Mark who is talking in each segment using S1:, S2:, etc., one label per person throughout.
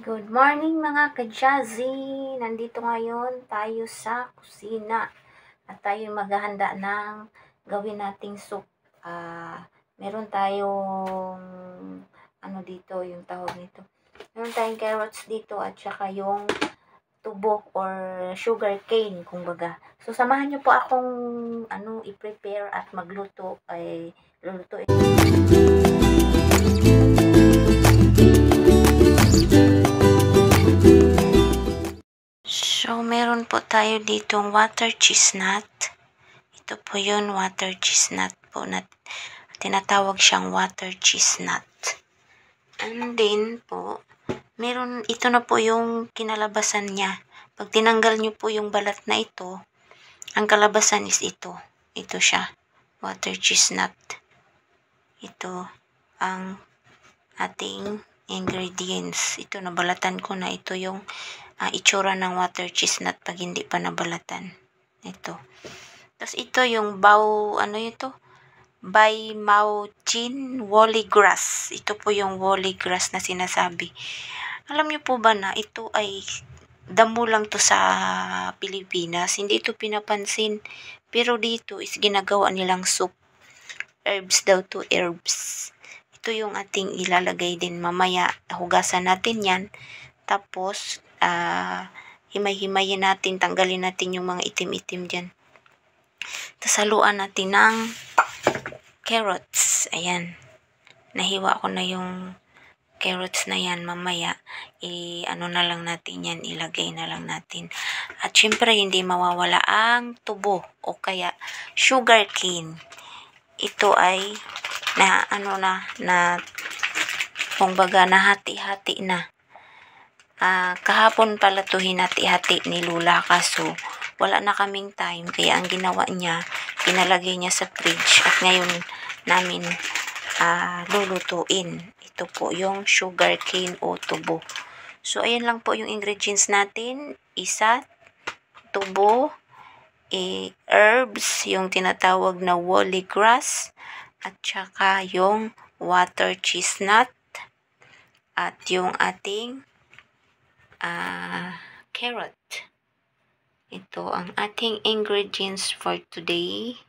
S1: Good morning mga ka-jazzy! Nandito ngayon tayo sa kusina at tayo maghahanda ng gawin nating soup. Meron tayong dito, yung tawag nito. Meron tayong carrots dito at saka yung tubo or sugar cane, kumbaga. So samahan niyo po akong i-prepare at magluto lulutuin. So, meron po tayo ditong water chestnut. Ito po yun, water chestnut po na tinatawag siyang water chestnut. And then po, ito na po yung kinalabasan niya. Pag tinanggal nyo po yung balat na ito, ang kalabasan is ito. Ito siya, water chestnut. Ito ang ating ingredients. Ito, nabalatan ko na. Ito yung itsura ng water chestnut pag hindi pa nabalatan. Ito. Tapos ito yung Bai Mau Chin Woolly Grass. Ito po yung woolly grass na sinasabi. Alam niyo po ba na ito ay damo lang to sa Pilipinas. Hindi ito pinapansin. Pero dito is ginagawa nilang soup. Herbs daw to, herbs. Ito yung ating ilalagay din mamaya. Hugasan natin yan. Tapos, himay-himayin natin, tanggalin natin yung mga itim-itim dyan. Tapos, haluan natin ng carrots. Ayan. Nahiwa ko na yung carrots na yan. Mamaya, na lang natin yan, ilagay na lang natin. At syempre, hindi mawawala ang tubo o kaya sugar cane. Ito ay kumbaga nahati-hati na. Kahapon pala to hinati-hati ni Lula, kaso wala na kaming time, kaya ang ginawa niya, pinalagay niya sa fridge at ngayon namin lulutuin. Ito po yung sugar cane o tubo. So ayan lang po yung ingredients natin. Isa, tubo, herbs, yung tinatawag na woolly grass, at saka yung water chestnut, at yung ating carrot. Ito ang ating ingredients for today.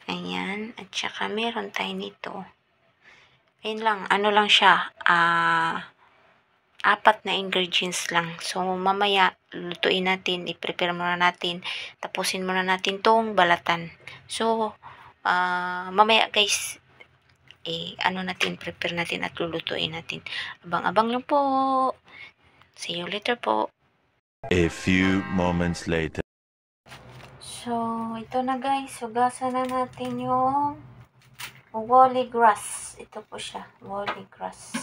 S1: Ayan. At saka meron tayo nito. Ayan lang. Lang siya. 4 na ingredients lang. So, mamaya, lutuin natin. I-prepare muna natin. Tapusin muna natin tong balatan. So, mamaya guys, prepare natin at lulutuin natin. Abang-abang lang po. See you later po.
S2: A few moments later.
S1: So, ito na guys. Hugasan na natin yung woolly grass. Ito po siya. Woolly grass.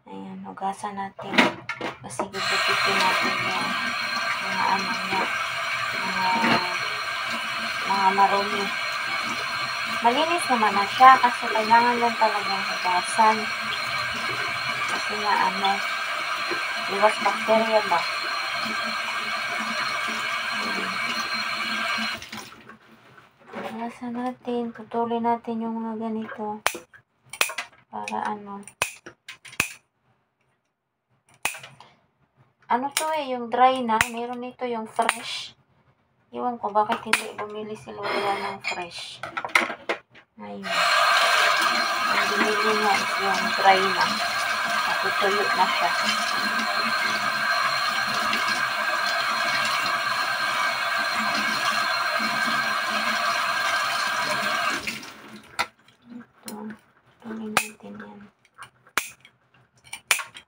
S1: Ayan. Hugasan natin. Kasi gugupitin natin yung mga marumi. Malinis naman na siya kasi kailangan lang talagang hugasan. Kasi iwas bacteria ba? Hugasan natin, putulin natin yung mga ganito para to yung dry na, meron nito yung fresh. Iwan ko bakit hindi bumili si Lola ng fresh. Ayun. Ang binili niya is yung dry na. Natutuyo na siya. Tuloy natin yan.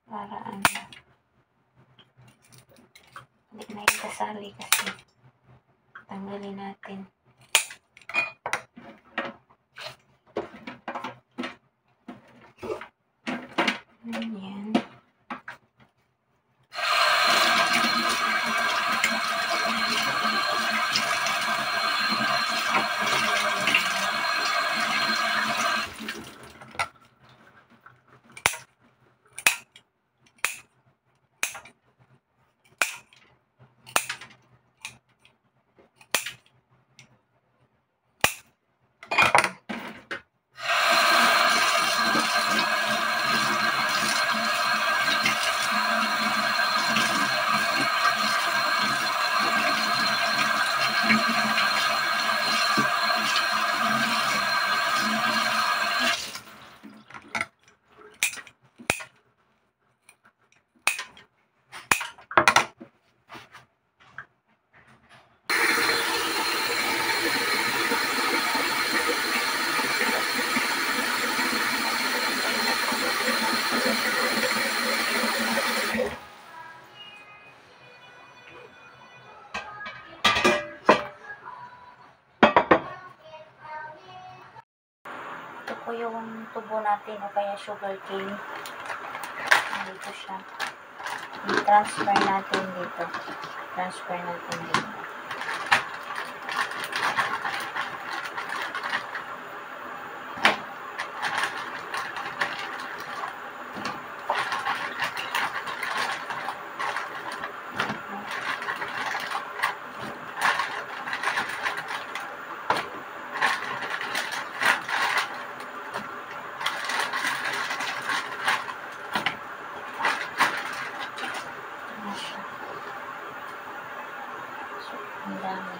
S1: Para hindi na yung kasali kasi. Tanggalin natin. Ayan. tubo natin o kaya sugar cane. Dito siya. I-transfer natin dito. Transfer natin dito. Ang dami.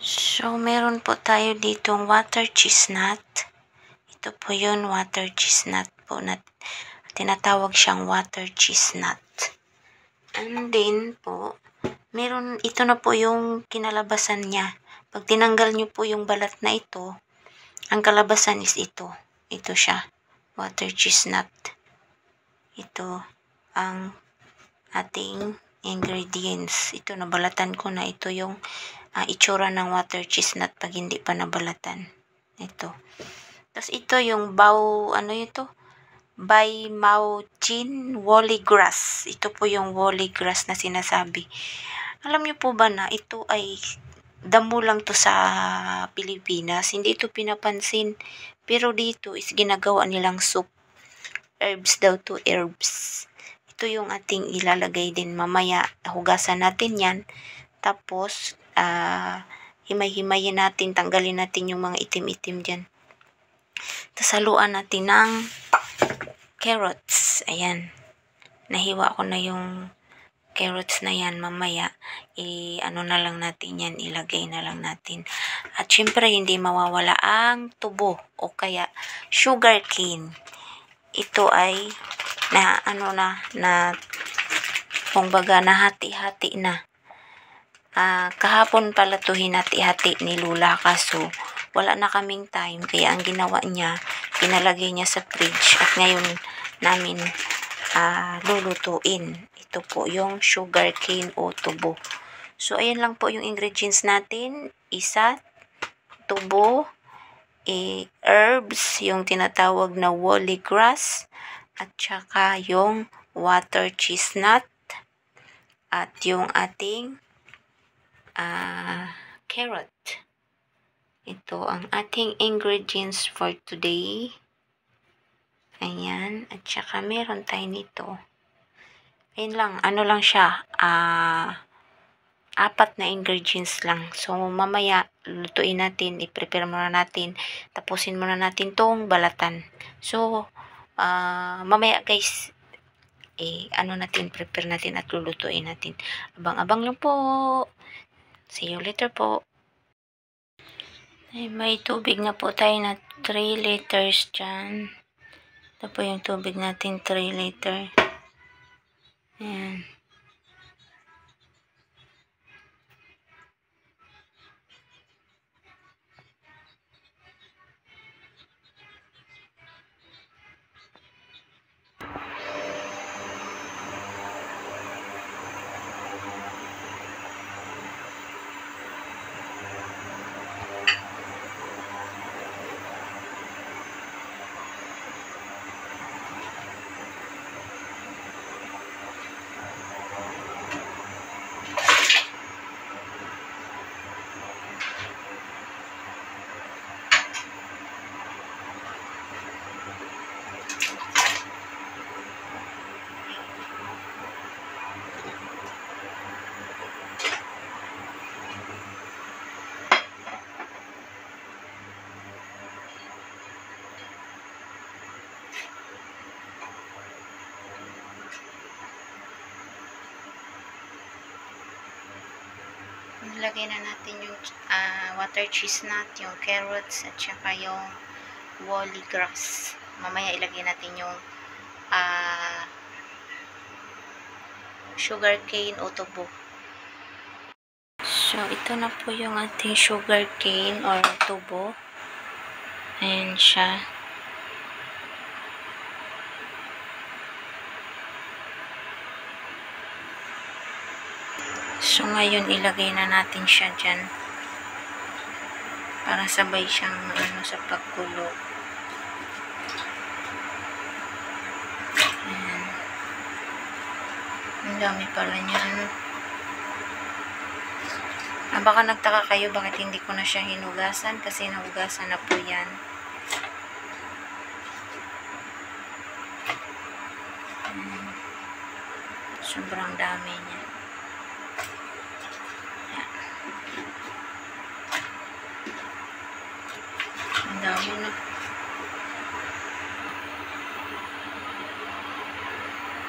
S1: So, meron po tayo ditong water chestnut. Ito po yun, water chestnut po na tinatawag siyang water chestnut. And then po, meron, ito na po yung kinalabasan niya. Pag tinanggal nyo po yung balat na ito, ang kalabasan is ito. Ito siya, water chestnut. Ito ang ating ingredients. Ito, nabalatan ko na. Ito yung itsura ng water chestnut pag hindi pa nabalatan. Ito. Tapos ito yung Bai Mau Chin Woolly Grass. Ito po yung woolly grass na sinasabi. Alam niyo po ba na ito ay damo lang to sa Pilipinas. Hindi ito pinapansin. Pero dito is ginagawa nilang soup. Herbs daw to, herbs. Ito yung ating ilalagay din mamaya. Hugasan natin yan. Tapos, himay-himayin natin. Tanggalin natin yung mga itim-itim dyan. Tapos, haluan natin ng carrots. Ayan. Nahiwa ko na yung carrots na yan. Mamaya, ano na lang natin yan. Ilagay na lang natin. At syempre, hindi mawawala ang tubo o kaya sugar cane. Ito ay kumbaga nahati-hati na. Kahapon pala to hinati-hati ni Lula kaso wala na kaming time kaya ang ginawa niya, pinalagay niya sa fridge at ngayon namin lulutuin. Ito po yung sugar cane o tubo. So ayan lang po yung ingredients natin. Isa, tubo, herbs, yung tinatawag na woolly grass, at saka yung water chestnut, at yung ating carrot. Ito ang ating ingredients for today. Ayan. At saka meron tayo nito. Ayan lang. Ano lang siya. 4 na ingredients lang. So, mamaya, lutuin natin. I-prepare muna natin. Tapusin muna natin tong balatan. So, mamaya guys, prepare natin at lulutuin natin. Abang-abang lang po. See you later po. May tubig na po tayo na 3 liters dyan. Ito po yung tubig natin, 3 liter. Ayan. Nilagay na natin yung water chestnut, yung carrots, at saka yung woolly grass. Mamaya ilagay natin yung sugar cane o tubo. So, ito na po yung ating sugar cane or tubo. Ayan siya. So, ngayon, ilagay na natin siya dyan. Para sabay siyang sa pagkulo. Ayan. Ang dami pala niya, baka nagtaka kayo bakit hindi ko na siya hinugasan kasi nahugasan na po yan. Sobrang dami niya. Ayan. Ang dami na.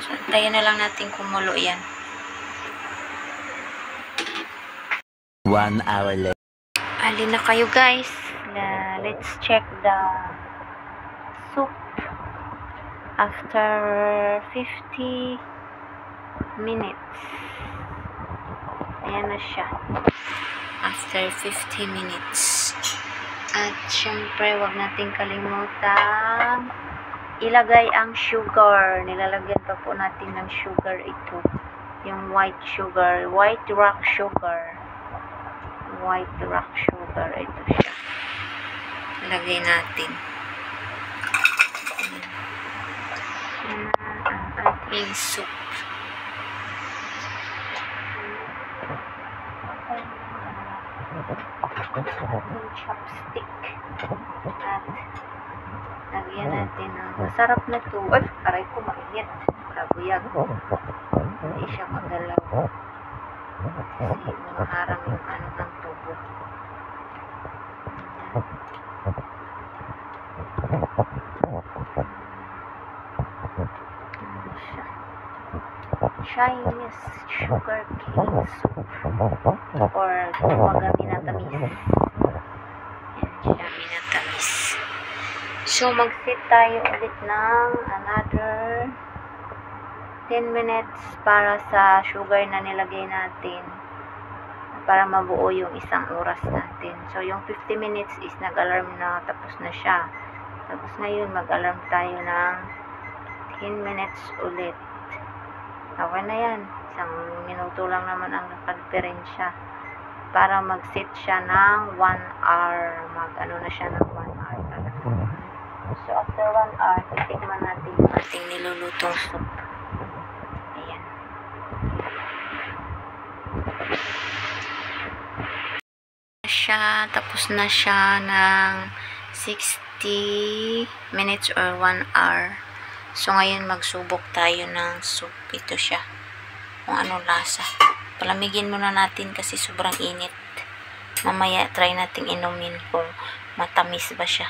S1: So, antayin na lang natin kumulo yan.
S2: 1 hour later.
S1: Alin na kayo guys. Let's check the soup after 50 minutes. Ayan na siya. After 50 minutes. At syempre, wag nating kalimutan ilagay ang sugar. Nilalagyan pa po natin ng sugar ito. Yung white sugar. White rock sugar. White rock sugar. Ito siya. Ilagay natin. Yan ang ating soup. Ating chopstick. At lagyan natin ng masarap na ito. Ay, aray ko mainit. Kabuyag. Hindi siya magalaw. Kasi maharang yung ng tubo. Chinese sugar cane soup or kumbaga minatamis. Yan siya, minatamis. So, mag-sit tayo ulit ng another 10 minutes para sa sugar na nilagay natin para mabuo yung isang oras natin. So, yung 50 minutes is nag-alarm na, tapos na siya. Tapos ngayon, mag-alarm tayo ng 10 minutes ulit. Okay na yan. Isang minuto lang naman ang nakareferensya para mag-sit siya ng 1 hour. Mag-ano na siya ng 1 hour talaga. So, after 1 hour, titikman natin yung ating nilulutong soup. Ayan. Tapos na siya ng 60 minutes or 1 hour. So, ngayon magsubok tayo ng soup. Ito siya. Kung anong lasa. Palamigin muna natin kasi sobrang init. Mamaya try nating inumin kung matamis ba siya.